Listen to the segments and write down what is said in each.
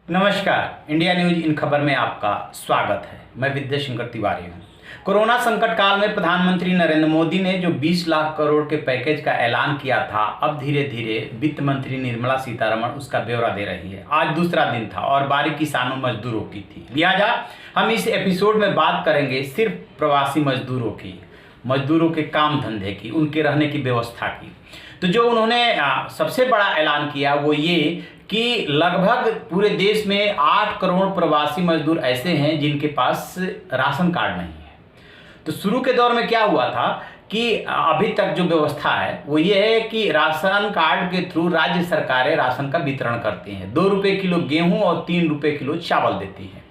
नमस्कार, India news in खबर में आपका स्वागत है। मैं विद्या शंकर तिवारी हूँ। कोरोना संकट काल में प्रधानमंत्री नरेंद्र मोदी ने जो 20 लाख करोड़ के पैकेज का ऐलान किया था, अब धीरे धीरे वित्त मंत्री निर्मला सीतारमण उसका ब्यौरा दे रही है। आज दूसरा दिन था और बारी किसानों मजदूरों की थी। लिहाजा हम इस एपिसोड में बात करेंगे सिर्फ प्रवासी मजदूरों की, मजदूरों के काम धंधे की, उनके रहने की व्यवस्था की। तो जो उन्होंने सबसे बड़ा ऐलान किया वो ये कि लगभग पूरे देश में 8 करोड़ प्रवासी मजदूर ऐसे हैं जिनके पास राशन कार्ड नहीं है। तो शुरू के दौर में क्या हुआ था कि अभी तक जो व्यवस्था है वो ये है कि राशन कार्ड के थ्रू राज्य सरकारें राशन का वितरण करती हैं। 2 रुपये किलो गेहूं और 3 रुपये किलो चावल देती है।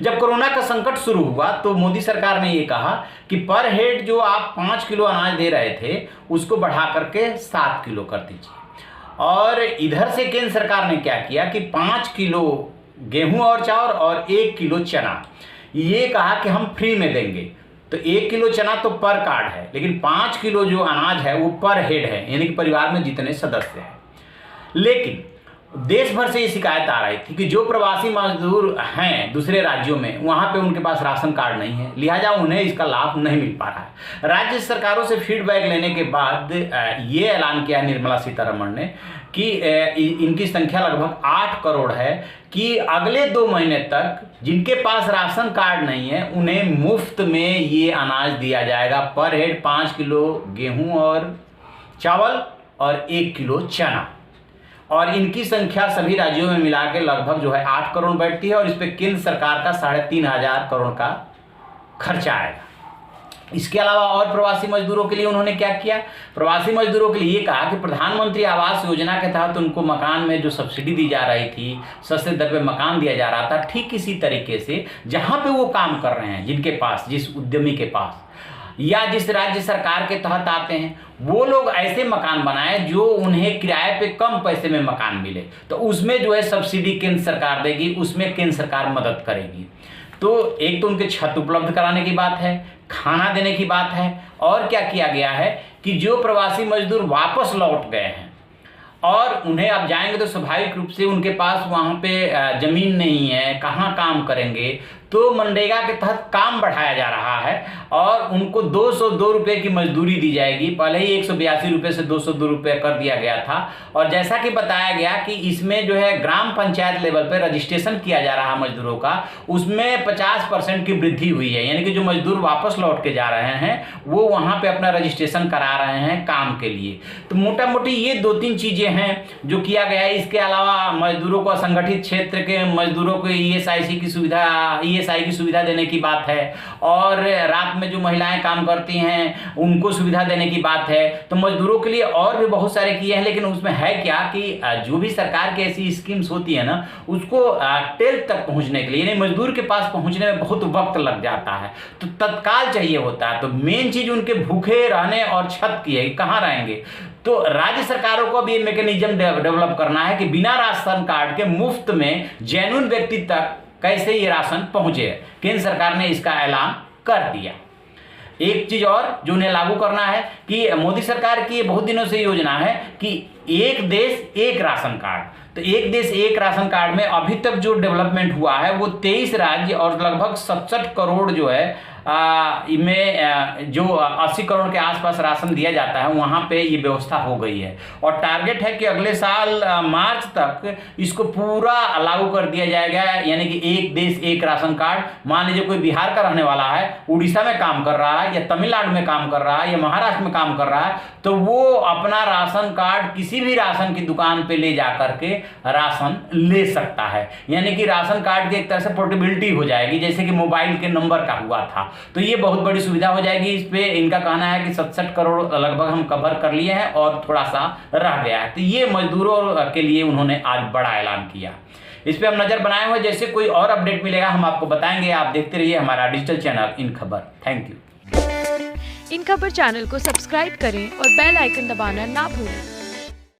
जब कोरोना का संकट शुरू हुआ तो मोदी सरकार ने ये कहा कि पर हेड जो आप 5 किलो अनाज दे रहे थे उसको बढ़ा करके 7 किलो कर दीजिए। और इधर से केंद्र सरकार ने क्या किया कि 5 किलो गेहूं और चावल और 1 किलो चना ये कहा कि हम फ्री में देंगे। तो 1 किलो चना तो पर कार्ड है, लेकिन 5 किलो जो अनाज है वो पर हेड है, यानी कि परिवार में जितने सदस्य हैं। लेकिन देश भर से ये शिकायत आ रही थी कि जो प्रवासी मजदूर हैं दूसरे राज्यों में, वहाँ पे उनके पास राशन कार्ड नहीं है, लिहाजा उन्हें इसका लाभ नहीं मिल पा रहा है। राज्य सरकारों से फीडबैक लेने के बाद ये ऐलान किया निर्मला सीतारमण ने कि इनकी संख्या लगभग 8 करोड़ है कि अगले 2 महीने तक जिनके पास राशन कार्ड नहीं है उन्हें मुफ्त में ये अनाज दिया जाएगा। पर हेड 5 किलो गेहूँ और चावल और 1 किलो चना। और इनकी संख्या सभी राज्यों में मिला के लगभग जो है 8 करोड़ बैठती है और इस पर केंद्र सरकार का 3,500 करोड़ का खर्चा आएगा। इसके अलावा और प्रवासी मजदूरों के लिए उन्होंने क्या किया? प्रवासी मजदूरों के लिए कहा कि प्रधानमंत्री आवास योजना के तहत उनको मकान में जो सब्सिडी दी जा रही थी, सस्ते दर पे मकान दिया जा रहा था, ठीक इसी तरीके से जहां पे वो काम कर रहे हैं, जिनके पास, जिस उद्यमी के पास या जिस राज्य सरकार के तहत आते हैं, वो लोग ऐसे मकान बनाए जो उन्हें किराए पे कम पैसे में मकान मिले। तो उसमें जो है सब्सिडी केंद्र सरकार देगी, उसमें केंद्र सरकार मदद करेगी। तो एक तो उनके छत उपलब्ध कराने की बात है, खाना देने की बात है, और क्या किया गया है कि जो प्रवासी मजदूर वापस लौट गए हैं और उन्हें अब जाएंगे तो स्वाभाविक रूप से उनके पास वहाँ पे ज़मीन नहीं है, कहाँ काम करेंगे, तो मनरेगा के तहत काम बढ़ाया जा रहा है और उनको 202 रुपये की मजदूरी दी जाएगी। पहले ही 182 रुपये से 202 रुपये कर दिया गया था। और जैसा कि बताया गया कि इसमें जो है ग्राम पंचायत लेवल पर रजिस्ट्रेशन किया जा रहा है मजदूरों का, उसमें 50% की वृद्धि हुई है। यानी कि जो मजदूर वापस लौट के जा रहे हैं वो वहाँ पर अपना रजिस्ट्रेशन करा रहे हैं काम के लिए। तो मोटा मोटी ये 2-3 चीज़ें हैं जो किया गया है। इसके अलावा मजदूरों को, असंगठित क्षेत्र के मजदूरों को ईएसआई की सुविधा देने की बात है और रात में जो महिलाएं काम करती हैं उनको सुविधा देने की बात है। तो मजदूरों के लिए और भी बहुत सारे किए हैं, लेकिन उसमें है क्या कि जो भी सरकार की ऐसी स्कीम्स होती है ना, उसको टेल तक पहुंचने के लिए, यानी मजदूर के पास पहुंचने में बहुत वक्त लग जाता है, तो तत्काल चाहिए होता है। तो मेन चीज उनके भूखे रहने और छत की है, कहाँ रहेंगे। तो राज्य सरकारों को भी ये मैकेनिज्म डेवलप करना है कि बिना राशन कार्ड के मुफ्त में जेन्युइन व्यक्ति तक कैसे ये राशन पहुंचे। केंद्र सरकार ने इसका ऐलान कर दिया। एक चीज और जो उन्हें लागू करना है कि मोदी सरकार की बहुत दिनों से योजना है कि एक देश एक राशन कार्ड। तो एक देश एक राशन कार्ड में अभी तक जो डेवलपमेंट हुआ है वो 23 राज्य और लगभग 67 करोड़ जो है में जो 80 करोड़ के आसपास राशन दिया जाता है, वहाँ पे ये व्यवस्था हो गई है। और टारगेट है कि अगले साल मार्च तक इसको पूरा लागू कर दिया जाएगा। यानी कि एक देश एक राशन कार्ड। मान लीजिए कोई बिहार का रहने वाला है, उड़ीसा में काम कर रहा है या तमिलनाडु में काम कर रहा है या महाराष्ट्र में काम कर रहा है, तो वो अपना राशन कार्ड किसी भी राशन की दुकान पे ले जा करके राशन ले सकता है। यानी कि राशन कार्ड की एक तरह से पोर्टेबिलिटी हो जाएगी, जैसे कि मोबाइल के नंबर का हुआ था। तो ये बहुत बड़ी सुविधा हो जाएगी। इस पे इनका कहना है कि 67 करोड़ लगभग हम कवर कर लिए हैं और थोड़ा सा रह गया है। तो ये मजदूरों के लिए उन्होंने आज बड़ा ऐलान किया। इस पे हम नजर बनाए हुए, जैसे कोई और अपडेट मिलेगा हम आपको बताएंगे। आप देखते रहिए हमारा डिजिटल चैनल इन खबर। Thank you. इन खबर चैनल को सब्सक्राइब करें और बेल आइकन दबाना ना भूलें।